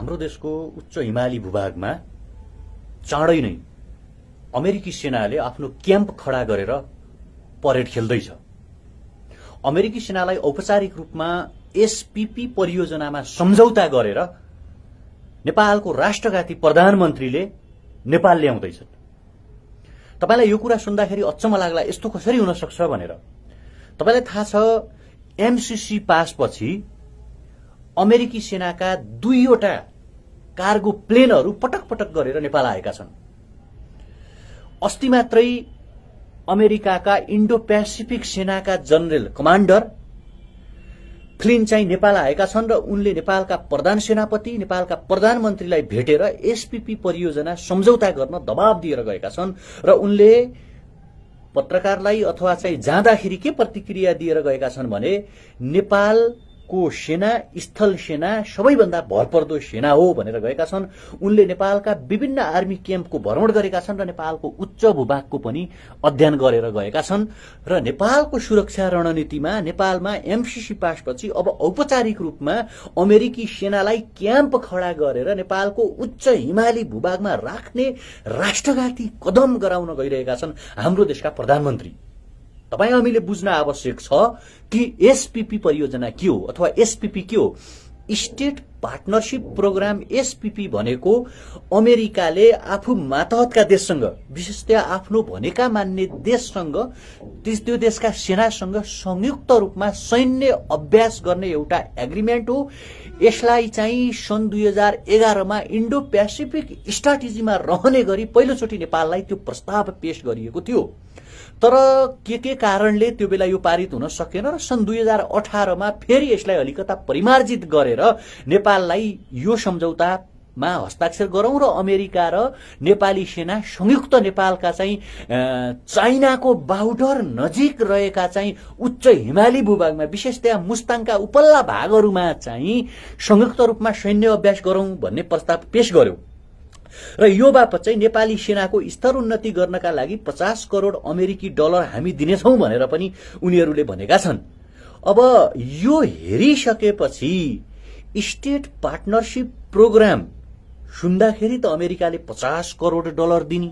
हाम्रो देशको उच्च हिमाली भूभागमा चाँडै नै अमेरिकी सेनाले आफ्नो क्याम्प खडा गरेर परेड खेल्दैछ। अमेरिकी सेनालाई औपचारिक रूपमा एसपीपी परियोजनामा सम्झौता गरेर नेपालको राष्ट्रघाती प्रधानमन्त्रीले नेपाल ल्याउँदैछन्। तपाईलाई यो कुरा सुन्दाखेरि अचम्म लाग्ला, यस्तो कसरी हुन सक्छ भनेर। तपाईलाई थाहा छ, एमसीसी पासपछि अमेरिकी सेनाका 2वटा कार्गो प्लेनहरू पटक पटक गरेर नेपाल आएका छन्। अस्ति मात्रै अमेरिकाका इन्डो पेसिफिक सेनाका जनरल कमान्डर फ्लिन चाहिँ नेपाल आएका छन् र उनले नेपालका प्रधान सेनापति, नेपालका प्रधानमन्त्रीलाई भेटेर एसपीपी परियोजना सम्झौता गर्न दबाब दिएर गएका छन् र उनले पत्रकारलाई अथवा चाहिँ जाँदाखेरि के प्रतिक्रिया दिएर गएका छन् भने नेपालको सेना स्थल सेना सबैभन्दा भरपर्दो सेना हो भनेर गएका छन्। उनले नेपालका विभिन्न आर्मी क्याम्पको भ्रमण गरेका छन् र नेपालको उच्च भूभागको पनि अध्ययन गरेर गएका छन् र नेपालको सुरक्षा रणनीतिमा नेपालमा एमसीसी पासपछि अब औपचारिक रूपमा अमेरिकी सेनालाई क्याम्प खडा गरेर नेपालको उच्च हिमाली भूभागमा राख्ने राष्ट्रघाती कदम गराउन गइरहेका छन् हाम्रो देशका प्रधानमन्त्री। तपाई हामीले बुझ्न आवश्यक छ कि एसपीपी परियोजना के हो अथवा एसपीपी के हो। स्टेट पार्टनरशिप प्रोग्राम एसपीपी भनेको अमेरिकाले आफू मातहतका देशसँग, विशेषतया आफ्नो भनेका मान्ने देशसँग, त्यो देशका सेनासँग संयुक्त रूपमा सैन्य अभ्यास गर्ने एउटा एग्रिमेन्ट हो। यसलाई चाहिँ सन् 2011 मा इन्डो पेसिफिक स्ट्राटेजीमा रहने गरी पहिलोचोटि नेपाललाई त्यो प्रस्ताव पेश गरिएको थियो। तर के कारणले त्यो बेला यो पारित हुन सकेन र सन् 2018 मा फेरि यसलाई अलिकता परिमार्जित गरेर नेपाललाई यो सम्झौतामा हस्ताक्षर गरौं र अमेरिका र नेपाली सेना संयुक्त नेपालका चाहिँ चाइनाको बाहुडर नजिक रहेका चाहिँ उच्च हिमाली भूभागमा, विशेषतया मुस्ताङका उपल्ला भागहरूमा चाहिँ संयुक्त रूपमा सैन्य अभ्यास गरौं भन्ने प्रस्ताव पेश गर्यो र यो बापत चाहिँ नेपाली सेनाको स्तर उन्नति गर्नका लागि 50 करोड अमेरिकी डलर हामी दिनेछौं भनेर पनि उनीहरूले भनेका छन्। अब यो हेरिसकेपछि स्टेट पार्टनरशिप प्रोग्राम सुन्दाखेरि त अमेरिकाले 50 करोड डलर दिने,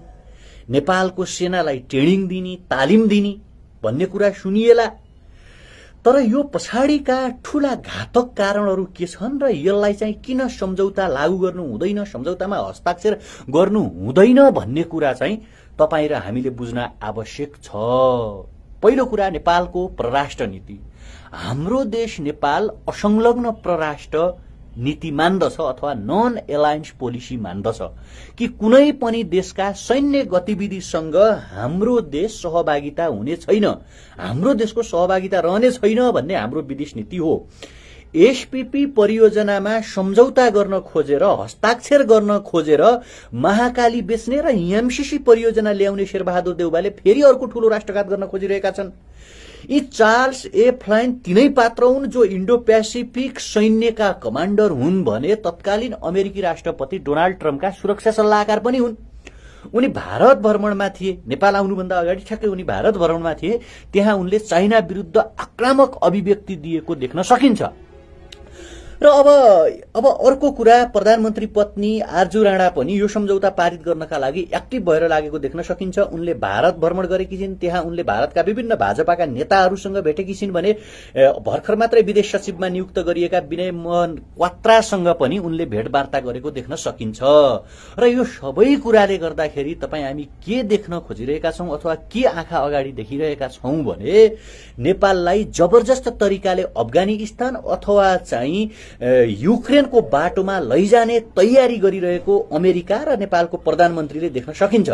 नेपालको सेनालाई ट्रेनिङ दिने, तालिम दिने भन्ने कुरा सुनिएला। तर यो पछाडिका ठूला घातक कारणहरू के छन् र यसलाई चाहिँ किन सम्झौता लागू गर्नु हुँदैन, सम्झौतामा हस्ताक्षर गर्नु हुँदैन भन्ने कुरा चाहिँ तपाई र हामीले बुझ्न आवश्यक छ। पहिलो कुरा, नेपालको परराष्ट्र नीति। हाम्रो देश नेपाल असंलग्न परराष्ट्र नीति मान्दछ अथवा नन एलायन्स पोलिसी मान्दछ कि कुनै पनि देशका सैन्य गतिविधिसँग हाम्रो देश सहभागिता हुने छैन, हाम्रो देशको सहभागिता रहने छैन भन्ने हाम्रो विदेश नीति हो। एसपीपी परियोजनामा सम्झौता गर्न खोजेर, हस्ताक्षर गर्न खोजेर महाकाली बेच्ने र एमसीसी परियोजना ल्याउने शेरबहादुर देउवाले फेरि अर्को ठूलो राष्ट्रघात गर्न खोजिरहेका छन्। यी चार्ल्स ए फ्लाइन तीनै पात्र हुन् जो इन्डो पेसिफिक सैन्यका कमान्डर हुन् भने तत्कालीन अमेरिकी राष्ट्रपति डोनाल्ड ट्रम्पका सुरक्षा सल्लाहकार पनि हुन्। उनी भारत भ्रमणमा थिए, नेपाल आउनुभन्दा अगाडि ठ्याक्कै उनी भारत भ्रमणमा थिए। त्यहाँ उनले चाइना विरुद्ध आक्रामक अभिव्यक्ति दिएको देख्न सकिन्छ। र अब अर्को कुरा, प्रधानमन्त्री पत्नी आर्जु राणा पनि यो सम्झौता पारित गर्नका लागि एक्टिभ भएर लागेको देख्न सकिन्छ। उनले भारत भ्रमण गरेकी छिन्, त्यहाँ उनले भारतका विभिन्न भाजपाका नेताहरूसँग भेटेकी छिन् भने भर्खर मात्रै विदेश सचिवमा नियुक्त गरिएका विनय मोहन क्वात्रासँग पनि उनले भेटवार्ता गरेको देख्न सकिन्छ। र यो सबै कुराले गर्दाखेरि तपाई हामी के देख्न खोजिरहेका छौं अथवा के आँखा अगाडि देखिरहेका छौं भने नेपाललाई जबरजस्त तरिकाले अफगानिस्तान अथवा चाहिँ युक्रेनको बाटोमा लैजाने तयारी गरिरहेको अमेरिका र नेपालको प्रधानमन्त्रीले देख्न सकिन्छ।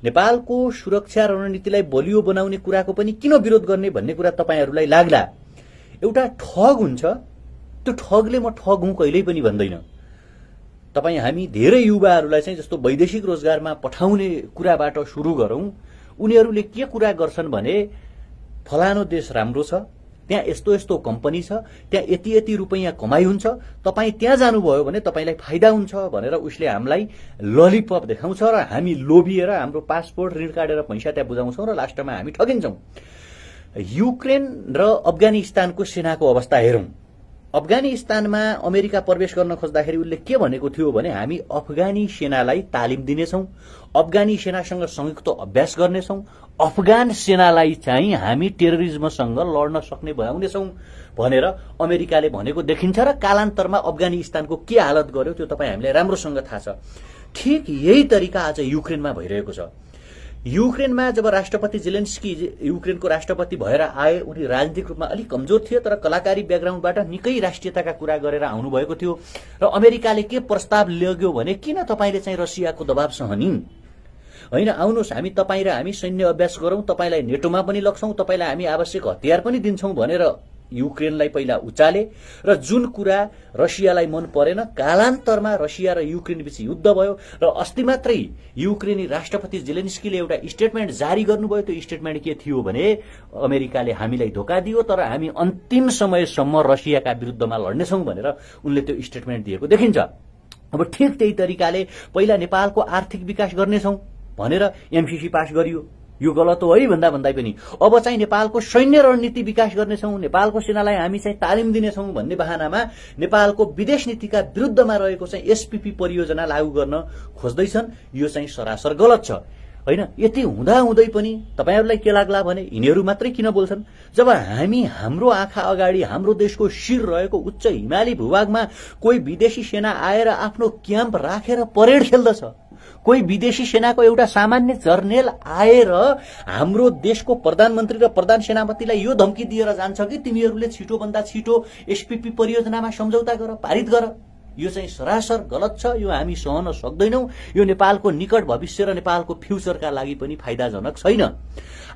नेपालको सुरक्षा रणनीतिलाई बलियो बनाउने कुराको पनि किन विरोध गर्ने भन्ने कुरा तपाईहरुलाई लाग्ला। एउटा ठग हुन्छ, त्यो ठगले म ठग हुँ कहिल्यै पनि भन्दैन। तपाई हामी धेरै युवाहरूलाई चाहिँ जस्तो वैदेशिक रोजगारमा पठाउने कुराबाट सुरु गरौं। उनीहरूले के कुरा गर्छन् भने फलानो देश राम्रो छ, त्यहाँ यस्तो यस्तो कम्पनी छ, त्यहाँ यति यति रुपैयाँ कमाई हुन्छ, तपाई त्यहाँ जानुभयो भने तपाईलाई फाइदा हुन्छ भनेर उसले हामीलाई ललिपप देखाउँछ र हामी लोभिएर हाम्रो पासपोर्ट ऋण काटेर पैसा त्यहाँ बुझाउँछौं र लास्टमा हामी ठगिन्छौं। युक्रेन र अफगानिस्तानको सेनाको अवस्था हेरौं। अफगानिस्तानमा अमेरिका प्रवेश गर्न खोज्दाखेरि उसले के भनेको थियो भने हामी अफगानी सेनालाई तालिम दिनेछौं, अफगानी सेनासँग संयुक्त अभ्यास गर्नेछौं, अफगान सेनालाई चाहिँ हामी टेररिज्मसँग लड्न सक्ने बनाउनेछौं भनेर अमेरिकाले भनेको देखिन्छ र कालान्तरमा अफगानिस्तानको के हालत गर्यो त्यो तपाईँ हामीलाई राम्रोसँग थाहा छ। ठीक यही तरिका आज युक्रेनमा भइरहेको छ। युक्रेनमा जब राष्ट्रपति जेलेन्स्की युक्रेनको राष्ट्रपति भएर आए, उनी राजनीतिक रूपमा अलिक कमजोर थिए तर कलाकारी ब्याकग्राउन्डबाट निकै राष्ट्रियताका कुरा गरेर आउनुभएको थियो र अमेरिकाले के प्रस्ताव लग्यो भने किन तपाईले चाहिँ रसियाको दबाव सहनी होइन, आउनुहोस् हामी तपाईँ र हामी सैन्य अभ्यास गरौं, तपाईलाई नेटोमा पनि लग्छौं, तपाईलाई हामी आवश्यक हतियार पनि दिन्छौं भनेर युक्रेनलाई पहिला उचाले र जुन कुरा रसियालाई मन परेन, कालान्तरमा रसिया र युक्रेन बीच युद्ध भयो र अस्ति मात्रै युक्रेनी राष्ट्रपति जेलेन्स्कीले एउटा स्टेटमेन्ट जारी गर्नुभयो। त्यो स्टेटमेन्ट के थियो भने अमेरिकाले हामीलाई धोका दियो तर हामी अन्तिम समयसम्म रसियाका विरुद्धमा लड्नेछौं भनेर उनले त्यो स्टेटमेन्ट दिएको देखिन्छ। अब ठीक त्यही तरिकाले पहिला नेपालको आर्थिक विकास गर्नेछौं भनेर एमसीसी पास गरियो, यो गलत हो है भन्दा पनि अब चाहिँ नेपालको सैन्य रणनीति विकास गर्नेछौं, नेपालको सेनालाई हामी चाहिँ तालिम दिनेछौं भन्ने बहानामा नेपालको विदेश नीतिका विरुद्धमा रहेको चाहिँ एसपीपी परियोजना लागू गर्न खोज्दैछन्। यो चाहिँ सरासर गलत छ हैन। यति हुँदै पनि तपाईहरुलाई के लाग्ला भने यिनीहरु मात्रै किन बोल्छन्, जब हामी हाम्रो आँखा अगाडि हाम्रो देशको शिर रहेको उच्च हिमाली भूभागमा कोही विदेशी सेना आएर आफ्नो क्याम्प राखेर परेड खेल्दछ, कोही विदेशी सेनाको एउटा सामान्य जर्नेल आएर हाम्रो देशको प्रधानमन्त्री र प्रधान सेनापतिलाई यो धम्की दिएर जान्छ कि तिमीहरूले छिटो भन्दा छिटो एसपीपी परियोजनामा सम्झौता गर, पारित गर, यो चाहिँ सरासर गलत छ। यो हामी सहन सक्दैनौं। यो नेपालको निकट भविष्य र नेपालको फ्युचरका लागि पनि फाइदाजनक छैन।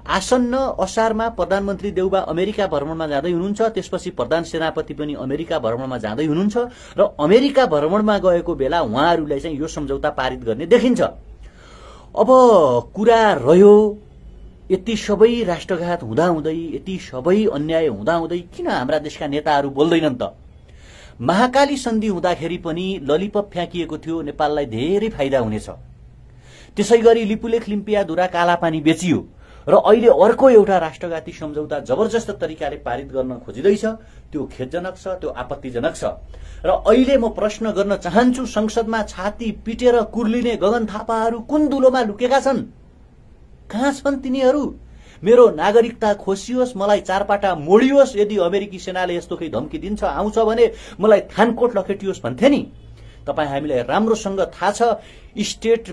आसन्न असारमा प्रधानमन्त्री देउबा अमेरिका भ्रमणमा जाँदै हुनुहुन्छ, त्यसपछि प्रधान सेनापति पनि अमेरिका भ्रमणमा जाँदै हुनुहुन्छ र अमेरिका भ्रमणमा गएको बेला उहाँहरूलाई चाहिँ यो सम्झौता पारित गर्ने देखिन्छ। अब कुरा रह्यो यति सबै राष्ट्रघात हुँदाहुँदै, यति सबै अन्याय हुँदाहुँदै किन हाम्रा देशका नेताहरू बोल्दैनन् त? महाकाली सन्धि हुँदाखेरि पनि ललिपप फ्याँकिएको थियो, नेपाललाई धेरै फाइदा हुनेछ। त्यसैगरी लिपुलेख लिम्पियाधुरा कालापानी बेचियो र अहिले अर्को एउटा राष्ट्रघाती सम्झौता जबरजस्त तरिकाले पारित गर्न खोजिँदैछ। त्यो खेदजनक छ, त्यो आपत्तिजनक छ। र अहिले म प्रश्न गर्न चाहन्छु, संसदमा छाती पिटेर कुर्लिने गगन थापाहरू कुन दुलोमा लुकेका छन्? कहाँ छन् तिनीहरू? मेरो नागरिकता खोसियोस्, मलाई चारपाटा मोडियोस्, यदि अमेरिकी सेनाले यस्तो केही धम्की दिन्छ आउँछ भने मलाई थानकोट लखेटियोस् भन्थे नि। तपाई हामीलाई राम्रोसँग थाहा छ, स्टेट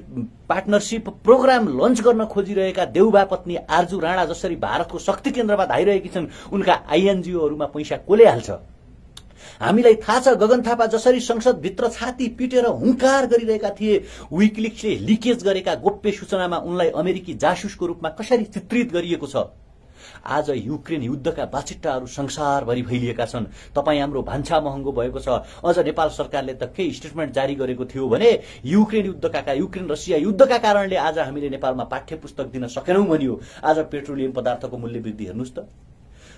पार्टनरशिप प्रोग्राम लन्च गर्न खोजिरहेका देउबा पत्नी आर्जु राणा जसरी भारतको शक्ति केन्द्रमा धाइरहेकी छन्, उनका आईएनजीओहरूमा पैसा कसले हाल्छ? हामीलाई थाहा छ गगन थापा जसरी संसद भित्र छाती पिटेर हुंकार गरिरहेका थिए, विकिलिक्सले लिकेज गरेका गोप्य सूचनामा उनलाई अमेरिकी जासुसको रूपमा कसरी चित्रित गरिएको छ। आज युक्रेन युद्धका बाचिट्टाहरू संसारभरि फैलिएका छन्। तपाई हाम्रो भान्सा महँगो भएको छ। अझ नेपाल सरकारले त के स्टेटमेन्ट जारी गरेको थियो भने युक्रेन रसिया युद्धका कारणले आज हामीले नेपालमा पाठ्यपुस्तक दिन सकेनौं भनियो। आज पेट्रोलियम पदार्थको मूल्य वृद्धि हेर्नुस् त।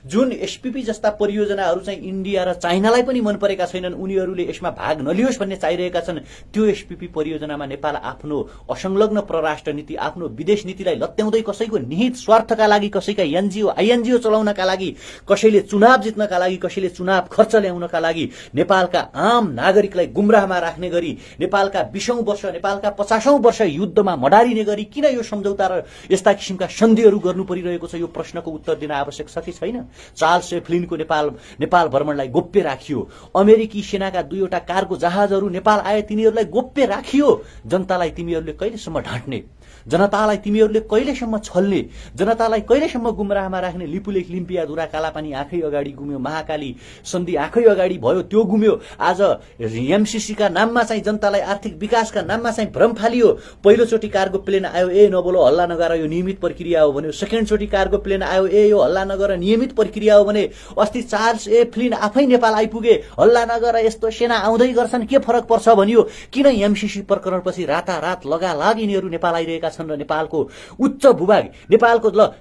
जुन एसपीपी जस्ता परियोजनाहरू चाहिँ इन्डिया र चाइनालाई पनि मन परेका छैनन्, उनीहरूले यसमा भाग नलियोस् भन्ने चाहिरहेका छन्, त्यो एसपीपी परियोजनामा नेपाल आफ्नो असंलग्न परराष्ट्र नीति, आफ्नो विदेश नीतिलाई लत्याउँदै कसैको निहित स्वार्थका लागि, कसैका एनजीओ आईएनजीओ चलाउनका लागि, कसैले चुनाव जित्नका लागि, कसैले चुनाव खर्च ल्याउनका लागि नेपालका आम नागरिकलाई गुमराहमा राख्ने गरी, नेपालका 20औं वर्ष, नेपालका 50औं वर्ष युद्धमा मडारिने गरी किन यो सम्झौता र यस्ता किसिमका सन्धिहरू गर्नु परिरहेको छ? यो प्रश्नको उत्तर दिन आवश्यक छ कि छैन? चार्ल्स एफ्लिनको नेपाल भ्रमणलाई गोप्य राखियो। अमेरिकी सेनाका 2वटा कार्गो जहाजहरू नेपाल आए, तिनीहरूलाई गोप्य राखियो। जनतालाई तिमीहरूले कहिलेसम्म ढाँट्ने? जनतालाई तिमीहरूले कहिलेसम्म छल्ने? जनतालाई कहिलेसम्म गुमराहमा राख्ने? लिपुलेख लिम्पियाधुरा कालापानी आँखै अगाडि गुम्यो, महाकाली सन्धि आँखै अगाडि भयो, त्यो गुम्यो। आज एमसीसी का नाममा चाहिँ जनतालाई आर्थिक विकासका नाममा चाहिँ भ्रम फालियो। पहिलोचोटि कार्गो प्लेन आयो, ए नबोलो हल्ला नगर, यो नियमित प्रक्रिया हो भन्यो। सेकेन्डचोटि कार्गो प्लेन आयो, ए यो हल्ला नगर, नियमित प्रक्रिया हो भने। अस्ति चार्ल्स एफ्लिन आफै नेपाल आइपुगे, हल्ला नगर, यस्तो सेना आउँदै गर्छन्, के फरक पर्छ भनियो। किन एमसीसी प्रकरणपछि रातारात लगालाग यिनीहरू नेपाल आइरहेका छन् र नेपालको उच्च भूभाग,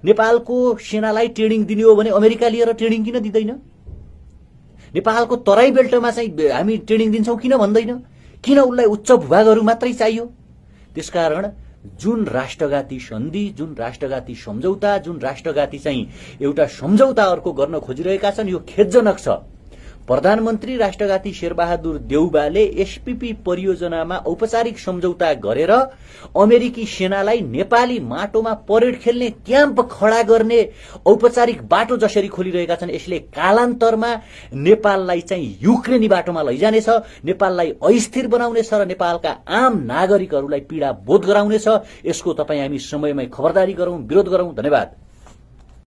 नेपालको सेनालाई ट्रेनिङ दिने हो भने अमेरिका लिएर ट्रेनिङ किन दिँदैन? नेपालको तराई बेल्टमा चाहिँ हामी ट्रेनिङ दिन्छौं किन भन्दैन? किन उसलाई उच्च भूभागहरू मात्रै चाहियो? त्यसकारण जुन राष्ट्रघाती सन्धि, जुन राष्ट्रघाती सम्झौता, जुन राष्ट्रघाती चाहिँ एउटा सम्झौता अर्को गर्न खोजिरहेका छन्, यो खेदजनक छ। प्रधानमन्त्री राष्ट्रघाती शेरबहादुर देउबाले एसपीपी परियोजनामा औपचारिक सम्झौता गरेर अमेरिकी सेनालाई नेपाली माटोमा परेड खेल्ने क्याम्प खडा गर्ने औपचारिक बाटो जसरी खोलिरहेका छन्, यसले कालान्तरमा नेपाललाई चाहिँ युक्रेनी बाटोमा लैजानेछ, नेपाललाई अस्थिर बनाउनेछ र नेपालका आम नागरिकहरूलाई पीडा बोध गराउनेछ। यसको तपाईँ हामी समयमै खबरदारी गरौं, विरोध गरौं। धन्यवाद।